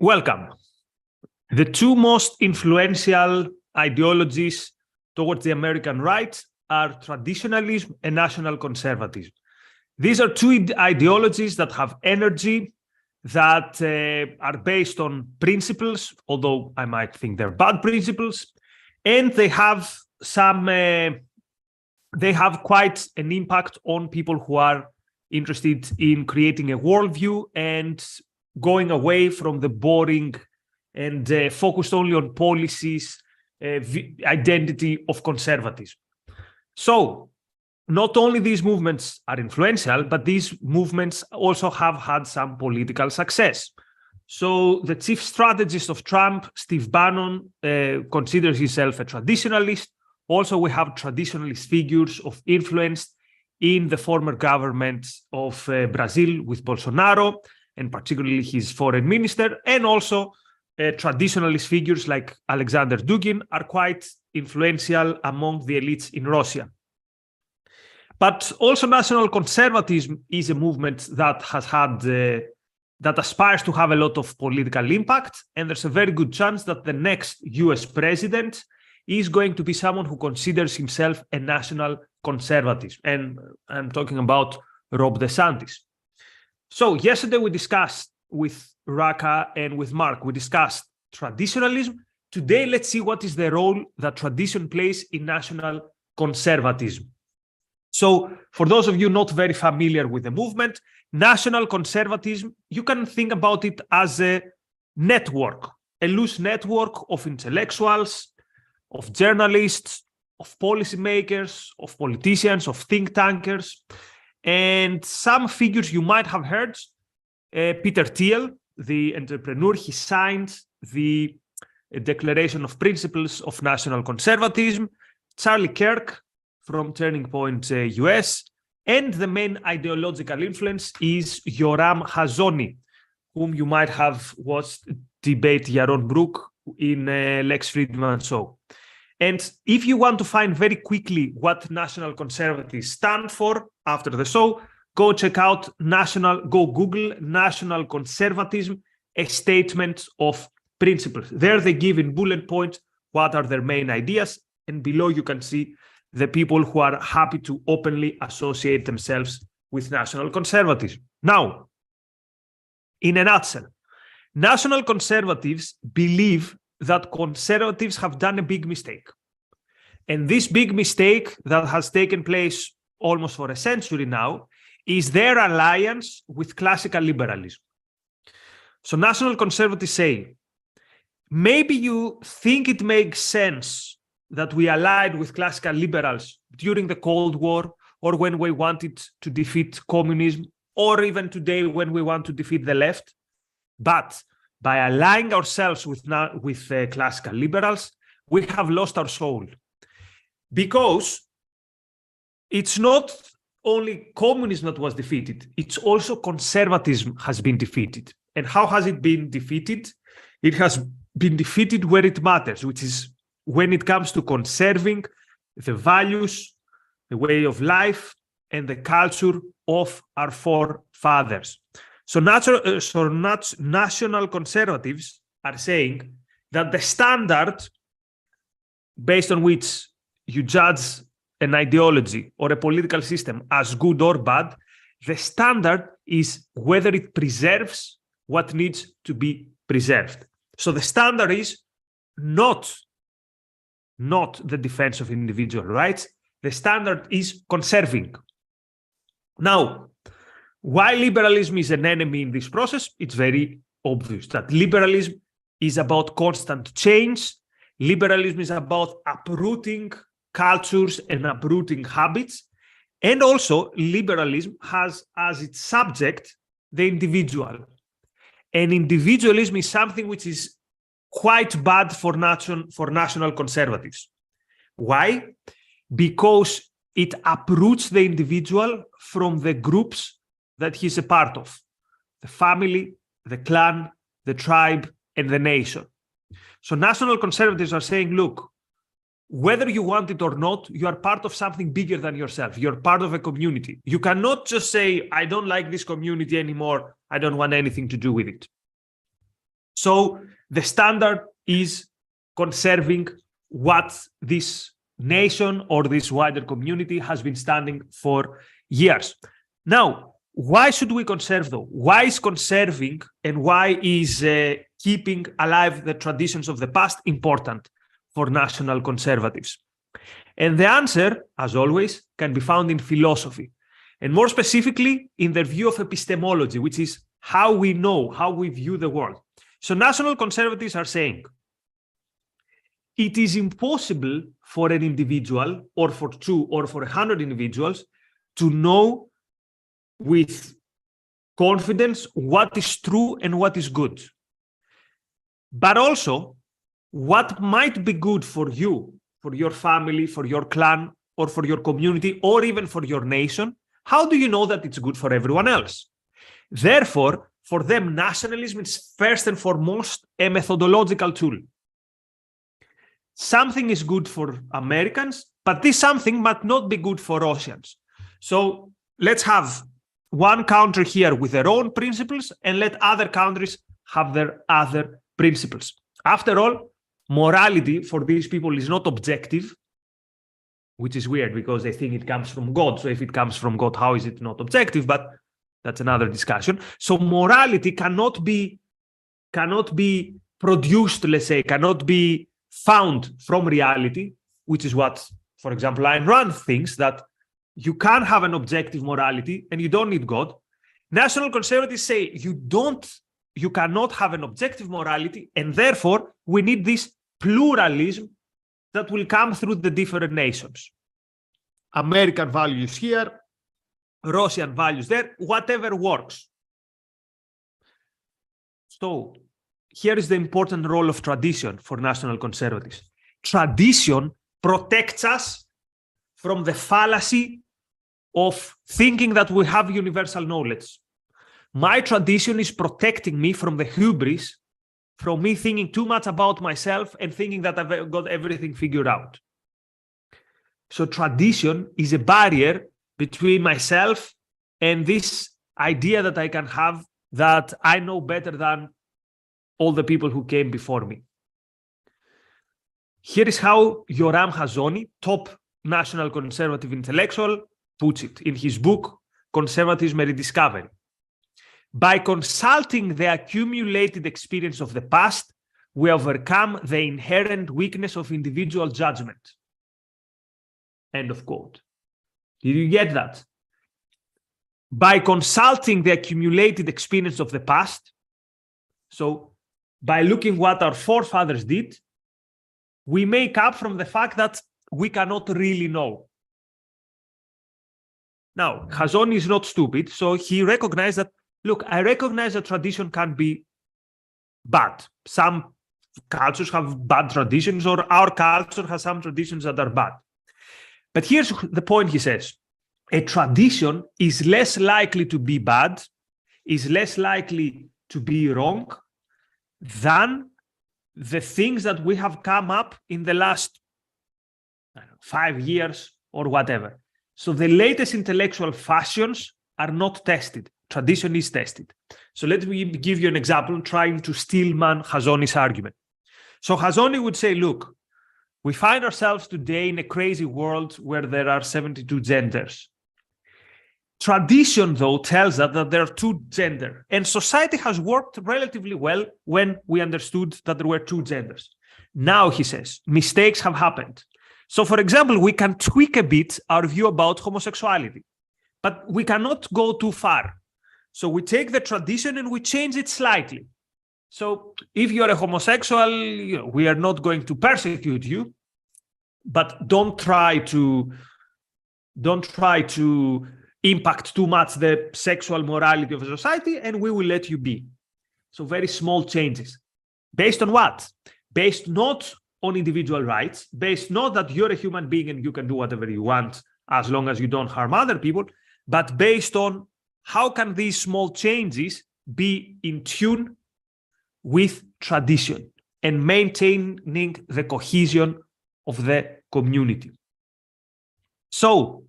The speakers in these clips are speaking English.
Welcome. The two most influential ideologies towards the American right are traditionalism and national conservatism. These are two ideologies that have energy, that are based on principles, although I might think they're bad principles, and they have quite an impact on people who are interested in creating a worldview and going away from the boring and focused only on policies, identity of conservatism. So not only these movements are influential, but these movements also have had some political success. So the chief strategist of Trump, Steve Bannon, considers himself a traditionalist. Also, we have traditionalist figures of influence in the former government of Brazil with Bolsonaro, and particularly his foreign minister, and also traditionalist figures like Alexander Dugin are quite influential among the elites in Russia. But also national conservatism is a movement that has had, that aspires to have a lot of political impact, and there's a very good chance that the next US president is going to be someone who considers himself a national conservative. And I'm talking about Rob DeSantis. So yesterday we discussed with Raka and with Mark, we discussed traditionalism. Today, let's see what is the role that tradition plays in national conservatism. So for those of you not very familiar with the movement, national conservatism, you can think about it as a network, a loose network of intellectuals, of journalists, of policymakers, of politicians, of think tankers, and some figures you might have heard. Peter Thiel, the entrepreneur, he signed the Declaration of Principles of National Conservatism. Charlie Kirk from Turning Point US, and the main ideological influence is Yoram Hazony, whom you might have watched debate Yaron Brook in Lex Fridman show. And if you want to find very quickly what national conservatives stand for after the show, go check out go Google national conservatism, a statement of principles. There they give in bullet points what are their main ideas, and below you can see the people who are happy to openly associate themselves with national conservatism. Now, in a nutshell, national conservatives believe that conservatives have done a big mistake. And this big mistake that has taken place almost for a century now is their alliance with classical liberalism. So national conservatives say, maybe you think it makes sense that we allied with classical liberals during the Cold War, or when we wanted to defeat communism, or even today when we want to defeat the left. But by allying ourselves with classical liberals, we have lost our soul. Because it's not only communism that was defeated, it's also conservatism has been defeated. And how has it been defeated? It has been defeated where it matters, which is when it comes to conserving the values, the way of life, and the culture of our forefathers. So national conservatives are saying that the standard based on which you judge an ideology or a political system as good or bad, the standard is whether it preserves what needs to be preserved. So the standard is not the defense of individual rights. The standard is conserving. Now, why liberalism is an enemy in this process? It's very obvious that liberalism is about constant change. Liberalism is about uprooting cultures and uprooting habits. And also, liberalism has as its subject the individual. And individualism is something which is quite bad for national conservatives. Why? Because it uproots the individual from the groups that he's a part of: the family, the clan, the tribe, and the nation. So national conservatives are saying, look, whether you want it or not, you are part of something bigger than yourself. You're part of a community. You cannot just say, I don't like this community anymore. I don't want anything to do with it. So the standard is conserving what this nation or this wider community has been standing for years. Now, why should we conserve though? Why is conserving and why is keeping alive the traditions of the past important for national conservatives? And the answer, as always, can be found in philosophy, and more specifically in the view of epistemology, which is how we know, how we view the world. So national conservatives are saying it is impossible for an individual or for 2 or for 100 individuals to know with confidence what is true and what is good. But also, what might be good for you, for your family, for your clan, or for your community, or even for your nation, how do you know that it's good for everyone else? Therefore, for them, nationalism is first and foremost a methodological tool. Something is good for Americans, but this something might not be good for Russians. So let's have one country here with their own principles and let other countries have their other principles. After all, morality for these people is not objective, which is weird because they think it comes from God. So if it comes from God, how is it not objective? But that's another discussion. So morality cannot be produced, let's say, cannot be found from reality, which is what, for example, Ayn Rand thinks, that you can't have an objective morality and you don't need God. National conservatives say you cannot have an objective morality, and therefore we need this pluralism that will come through the different nations. American values here, Russian values there, whatever works. So here is the important role of tradition for national conservatives. Tradition protects us from the fallacy of thinking that we have universal knowledge. My tradition is protecting me from the hubris, from me thinking too much about myself and thinking that I've got everything figured out. So tradition is a barrier between myself and this idea that I can have that I know better than all the people who came before me. Here is how Yoram Hazony, top national conservative intellectual, puts it in his book, Conservatism and Rediscovery. By consulting the accumulated experience of the past, we overcome the inherent weakness of individual judgment. End of quote. Did you get that? By consulting the accumulated experience of the past, so by looking what our forefathers did, we make up from the fact that we cannot really know. Now, Hazony is not stupid, so he recognized that, look, I recognize that tradition can be bad. Some cultures have bad traditions, or our culture has some traditions that are bad. But here's the point, he says. A tradition is less likely to be bad, is less likely to be wrong than the things that we have come up in the last 5 years or whatever. So the latest intellectual fashions are not tested. Tradition is tested. So let me give you an example trying to steelman Hazony's argument. So Hazony would say, look, we find ourselves today in a crazy world where there are 72 genders. Tradition, though, tells us that there are 2 genders, and society has worked relatively well when we understood that there were 2 genders. Now, he says, mistakes have happened. So, for example, we can tweak a bit our view about homosexuality, but we cannot go too far. So we take the tradition and we change it slightly. So if you're a homosexual, we are not going to persecute you, but don't try to impact too much the sexual morality of a society, and we will let you be. So very small changes. Based on what? Based not on individual rights, based not that you're a human being and you can do whatever you want as long as you don't harm other people, but based on how can these small changes be in tune with tradition and maintaining the cohesion of the community. So,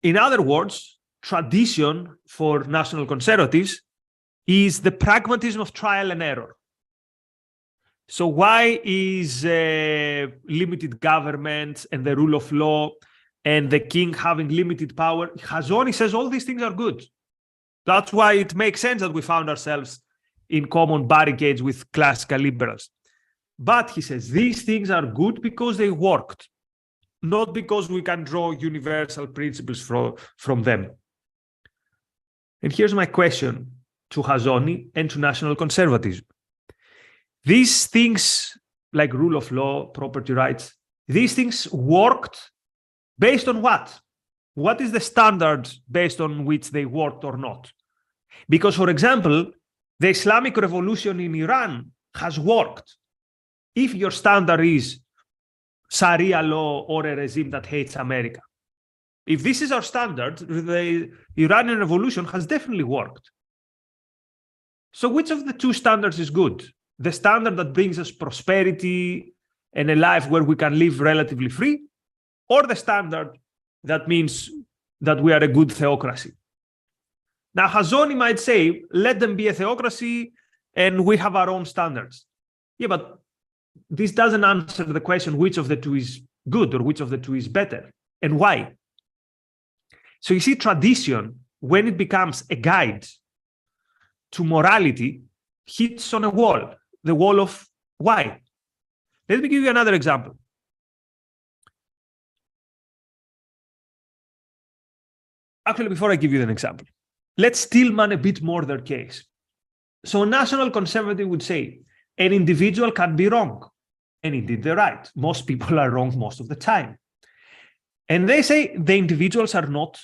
in other words, tradition for national conservatives is the pragmatism of trial and error. So why is limited government and the rule of law and the king having limited power? Hazony says all these things are good. That's why it makes sense that we found ourselves in common barricades with classical liberals. But he says these things are good because they worked, not because we can draw universal principles from them. And here's my question to Hazony and to national conservatism. These things, like rule of law, property rights, these things worked based on what? What is the standard based on which they worked or not? Because, for example, the Islamic revolution in Iran has worked. If your standard is Sharia law or a regime that hates America, if this is our standard, the Iranian revolution has definitely worked. So which of the two standards is good? The standard that brings us prosperity and a life where we can live relatively free, or the standard that means that we are a good theocracy? Now, Hazony might say, let them be a theocracy and we have our own standards. Yeah, but this doesn't answer the question which of the two is good or which of the two is better and why. So you see, tradition, when it becomes a guide to morality, hits on a wall, the wall of why. Let me give you another example. Actually, before I give you an example, let's stillman a bit more their case. So a national conservative would say, an individual can be wrong, and indeed they're right. Most people are wrong most of the time. And they say the individuals are not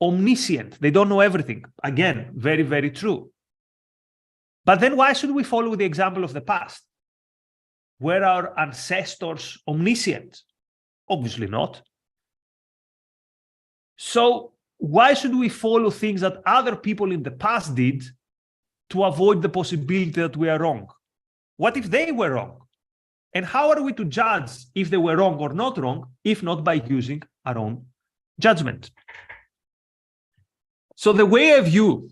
omniscient. They don't know everything. Again, very, very true. But then why should we follow the example of the past? Were our ancestors omniscient? Obviously not. So why should we follow things that other people in the past did to avoid the possibility that we are wrong? What if they were wrong? And how are we to judge if they were wrong or not wrong, if not by using our own judgment? So the way I view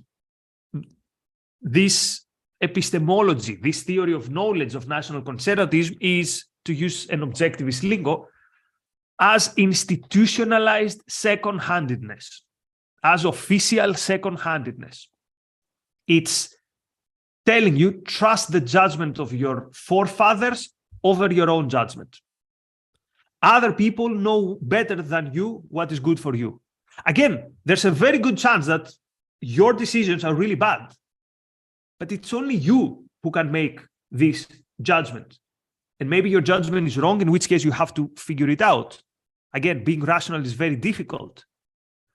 this epistemology, this theory of knowledge of national conservatism, is, to use an objectivist lingo, as institutionalized second-handedness, as official second-handedness. It's telling you, trust the judgment of your forefathers over your own judgment. Other people know better than you what is good for you. Again, there's a very good chance that your decisions are really bad, but it's only you who can make this judgment. And maybe your judgment is wrong, in which case you have to figure it out. Again, being rational is very difficult.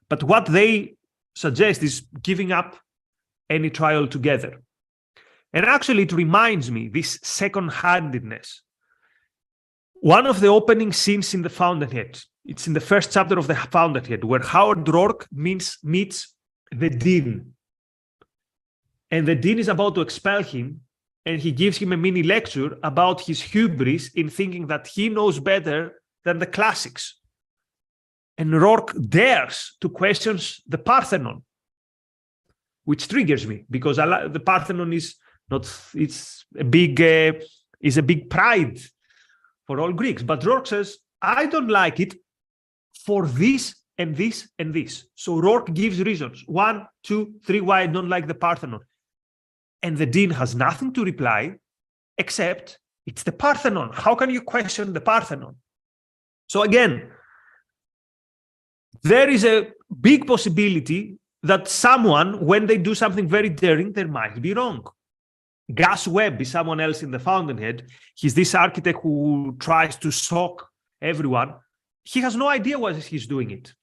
But what they suggest is giving up any trial together. And actually, it reminds me, this second-handedness. One of the opening scenes in The Fountainhead, it's in the first chapter of The Fountainhead, where Howard Rourke meets the dean. And the dean is about to expel him, and he gives him a mini lecture about his hubris in thinking that he knows better than the classics. And Rourke dares to question the Parthenon, which triggers me, because the Parthenon is a big pride for all Greeks. But Rourke says, I don't like it for this and this and this. So Rourke gives reasons, 1, 2, 3, why I don't like the Parthenon. And the dean has nothing to reply except it's the Parthenon. How can you question the Parthenon? So again, there is a big possibility that someone, when they do something very daring, they might be wrong. Gus Webb is someone else in The Fountainhead. He's this architect who tries to shock everyone. He has no idea why he's doing it.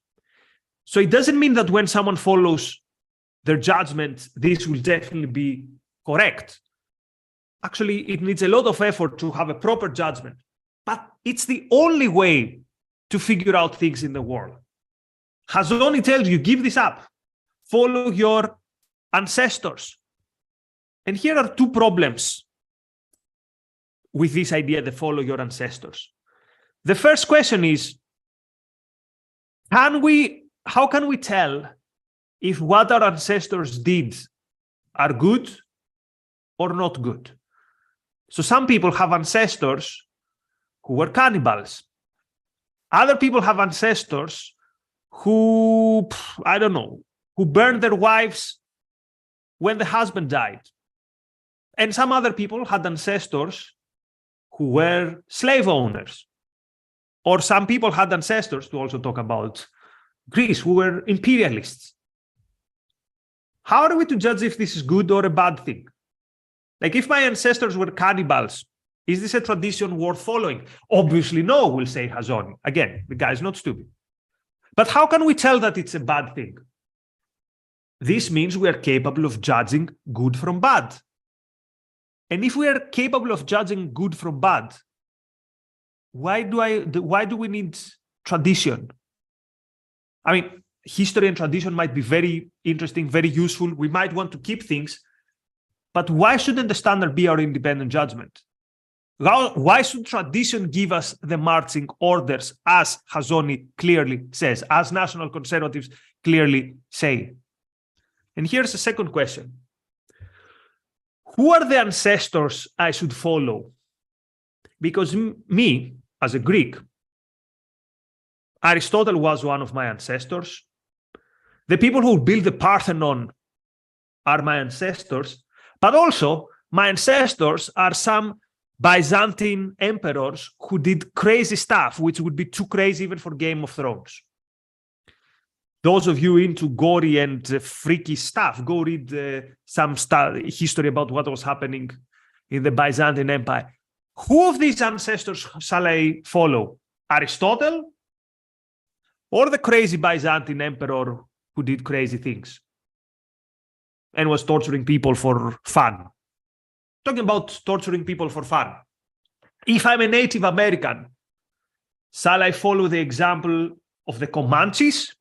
So it doesn't mean that when someone follows their judgment, this will definitely be correct. Actually, it needs a lot of effort to have a proper judgment. But it's the only way to figure out things in the world. Hazony tells you, give this up. Follow your ancestors. And here are two problems with this idea, the follow your ancestors. The first question is, how can we tell if what our ancestors did are good or not good. So some people have ancestors who were cannibals. Other people have ancestors who, I don't know, who burned their wives when the husband died. And some other people had ancestors who were slave owners. Or some people had ancestors, to also talk about Greece, who were imperialists. How are we to judge if this is good or a bad thing? Like, if my ancestors were cannibals, is this a tradition worth following? Obviously no, will say Hazoni. Again, the guy is not stupid. But how can we tell that it's a bad thing? This means we are capable of judging good from bad. And if we are capable of judging good from bad, why do we need tradition? I mean, history and tradition might be very interesting, very useful. We might want to keep things, but why shouldn't the standard be our independent judgment? Why should tradition give us the marching orders, as Hazoni clearly says, as national conservatives clearly say? And here's a second question. Who are the ancestors I should follow? Because me, as a Greek, Aristotle was one of my ancestors. The people who built the Parthenon are my ancestors, but also my ancestors are some Byzantine emperors who did crazy stuff, which would be too crazy even for Game of Thrones. Those of you into gory and freaky stuff, go read some history about what was happening in the Byzantine Empire. Who of these ancestors shall I follow? Aristotle or the crazy Byzantine emperor who did crazy things and was torturing people for fun? Talking about torturing people for fun. If I'm a Native American, shall I follow the example of the Comanches,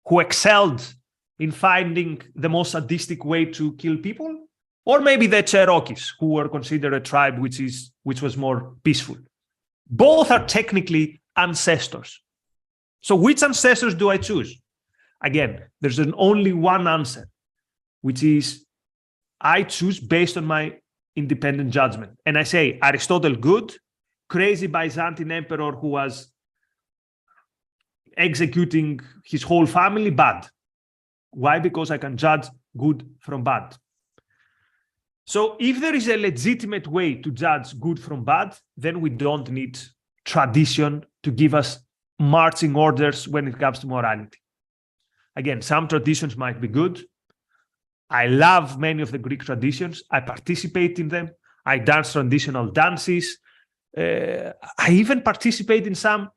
who excelled in finding the most sadistic way to kill people? Or maybe the Cherokees, who were considered a tribe which was more peaceful? Both are technically ancestors. So which ancestors do I choose? Again, there's only one answer, which is I choose based on my independent judgment. And I say Aristotle good, crazy Byzantine emperor who was executing his whole family bad. Why? Because I can judge good from bad. So if there is a legitimate way to judge good from bad, then we don't need tradition to give us marching orders when it comes to morality. Again, some traditions might be good. I love many of the Greek traditions. I participate in them. I dance traditional dances. I even participate in some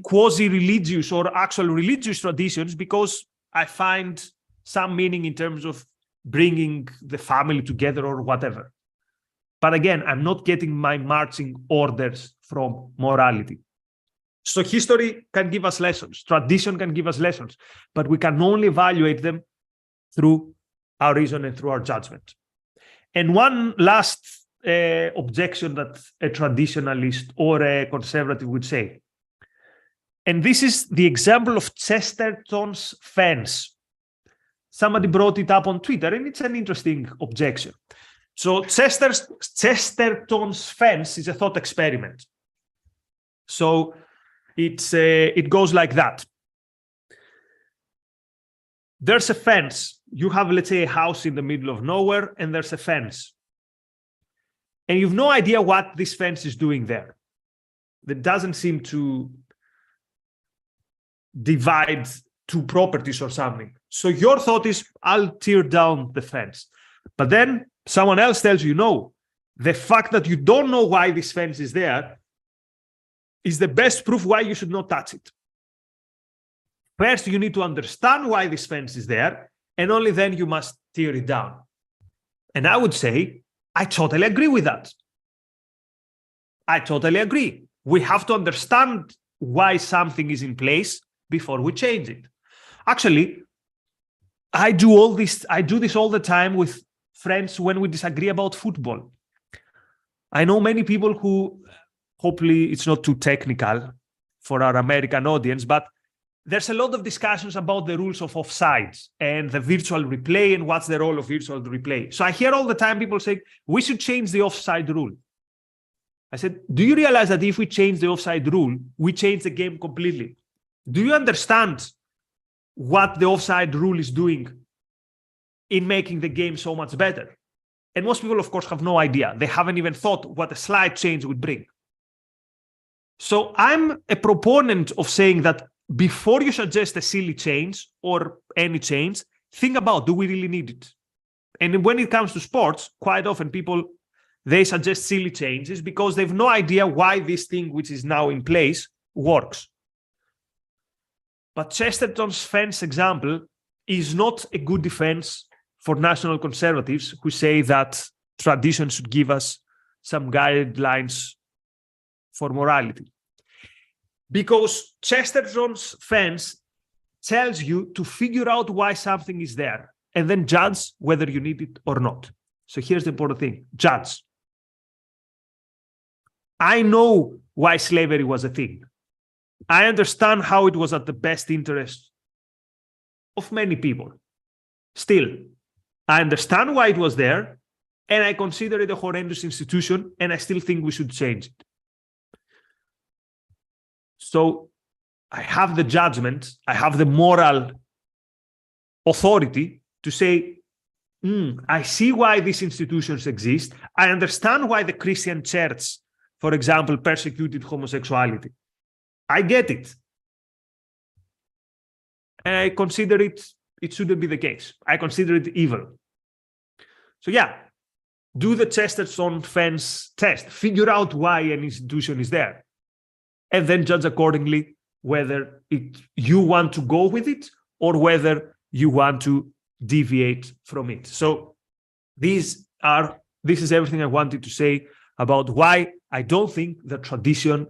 quasi-religious or actual religious traditions because I find some meaning in terms of bringing the family together or whatever. But again, I'm not getting my marching orders from morality. So history can give us lessons. Tradition can give us lessons, but we can only evaluate them through our reason and through our judgment. And one last objection that a traditionalist or a conservative would say, and this is the example of Chesterton's fence. Somebody brought it up on Twitter, and it's an interesting objection. So Chesterton's fence is a thought experiment. So it goes like that. There's a fence. You have, let's say, a house in the middle of nowhere, and there's a fence. And you have no idea what this fence is doing there. That doesn't seem to divide two properties or something. So your thought is, I'll tear down the fence. But then someone else tells you, no, the fact that you don't know why this fence is there is the best proof why you should not touch it. First, you need to understand why this fence is there, and only then you must tear it down. And I would say, I totally agree with that. I totally agree. We have to understand why something is in place before we change it. Actually, I do this all the time with friends when we disagree about football. I know many people who, hopefully it's not too technical for our American audience, but there's a lot of discussions about the rules of offsides and the virtual replay and what's the role of virtual replay. So I hear all the time people say, we should change the offside rule. I said, do you realize that if we change the offside rule, we change the game completely? Do you understand what the offside rule is doing in making the game so much better? And most people, of course, have no idea. They haven't even thought what a slight change would bring. So I'm a proponent of saying that before you suggest a silly change or any change, think about, do we really need it? And when it comes to sports, quite often people, they suggest silly changes because they have no idea why this thing which is now in place works. But Chesterton's fence example is not a good defense for national conservatives who say that tradition should give us some guidelines for morality. Because Chesterton's fence tells you to figure out why something is there and then judge whether you need it or not. So here's the important thing, judge. I know why slavery was a thing. I understand how it was at the best interest of many people. Still, I understand why it was there, and I consider it a horrendous institution, and I still think we should change it. So I have the judgment, I have the moral authority to say, I see why these institutions exist. I understand why the Christian church, for example, persecuted homosexuality. I get it. And I consider it shouldn't be the case. I consider it evil. So yeah, do the Chesterton fence test. Figure out why an institution is there. And then judge accordingly whether you want to go with it or whether you want to deviate from it. So this is everything I wanted to say about why I don't think that tradition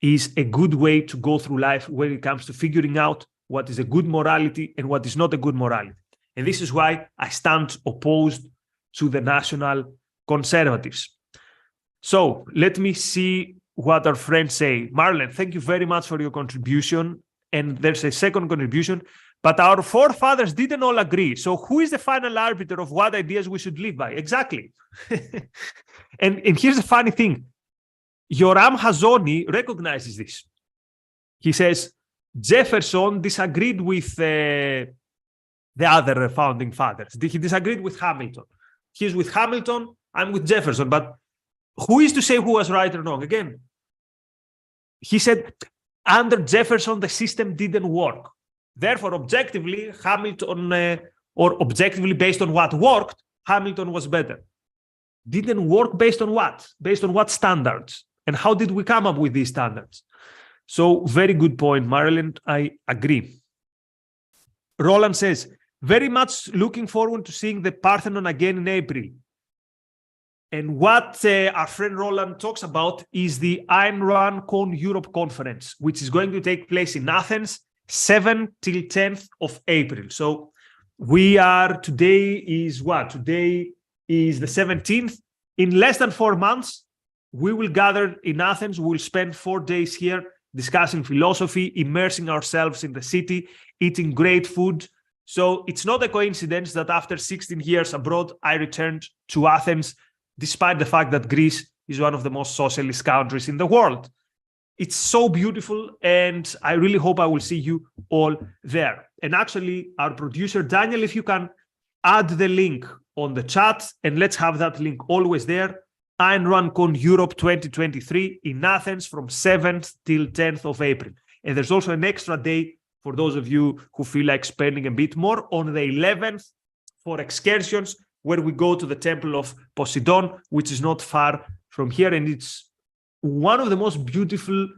is a good way to go through life when it comes to figuring out what is a good morality and what is not a good morality. And this is why I stand opposed to the national conservatives. So let me see what our friends say. Marlon, thank you very much for your contribution. And there's a second contribution. But our forefathers didn't all agree. So who is the final arbiter of what ideas we should live by? Exactly. and here's the funny thing. Yoram Hazoni recognizes this. He says, Jefferson disagreed with the other founding fathers. He disagreed with Hamilton. He's with Hamilton, I'm with Jefferson. But who is to say who was right or wrong? Again, he said, under Jefferson, the system didn't work. Therefore, objectively, Hamilton, or objectively based on what worked, Hamilton was better. Didn't work based on what? Based on what standards? And how did we come up with these standards? So, very good point, Marilyn. I agree. Roland says, very much looking forward to seeing the Parthenon again in April. And what our friend Roland talks about is the Ayn Rand Europe conference, which is going to take place in Athens, 7th till 10th of April. So today is what? Today is the 17th. In less than 4 months, we will gather in Athens. We'll spend 4 days here discussing philosophy, immersing ourselves in the city, eating great food. So it's not a coincidence that after 16 years abroad, I returned to Athens, despite the fact that Greece is one of the most socialist countries in the world. It's so beautiful, and I really hope I will see you all there. And actually, our producer, Daniel, if you can add the link on the chat, and let's have that link always there. Ayn Rand Europe 2023 in Athens from 7th till 10th of April. And there's also an extra day for those of you who feel like spending a bit more on the 11th for excursions, where we go to the temple of Poseidon, which is not far from here. And it's one of the most beautiful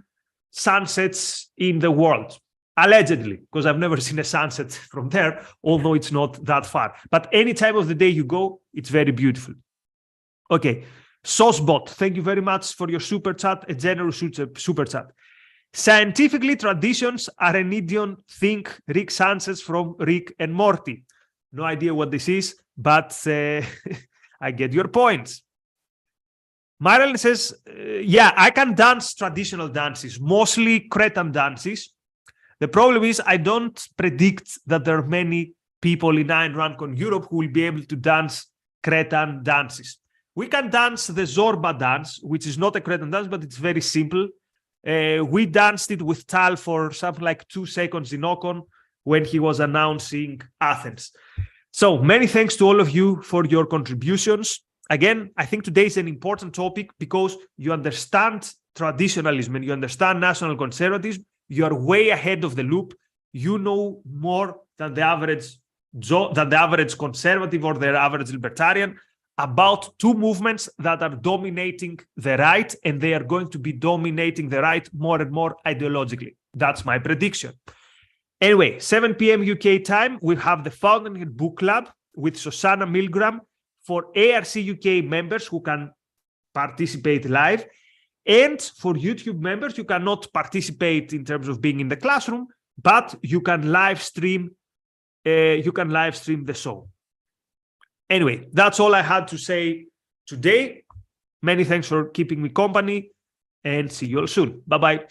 sunsets in the world, allegedly, because I've never seen a sunset from there, although it's not that far. But any time of the day you go, it's very beautiful. Okay, Saucebot, thank you very much for your super chat, a generous super chat. Scientifically, traditions are an idiom. Think Rick Sanchez from Rick and Morty. No idea what this is, but I get your points. Marilyn says, yeah, I can dance traditional dances, mostly Cretan dances. The problem is I don't predict that there are many people in Ayn Rand Con Europe who will be able to dance Cretan dances. We can dance the Zorba dance, which is not a Cretan dance, but it's very simple. We danced it with Tal for something like 2 seconds in Ocon when he was announcing Athens. So many thanks to all of you for your contributions. Again, I think today is an important topic because you understand traditionalism and you understand national conservatism. You are way ahead of the loop. You know more than the average conservative or the average libertarian about 2 movements that are dominating the right, and they are going to be dominating the right more and more ideologically. That's my prediction. Anyway, 7 p.m. UK time, we have the Fountainhead Book Club with Shoshana Milgram for ARC UK members who can participate live. And for YouTube members, you cannot participate in terms of being in the classroom, but you can live stream the show. Anyway, that's all I had to say today. Many thanks for keeping me company and see you all soon. Bye-bye.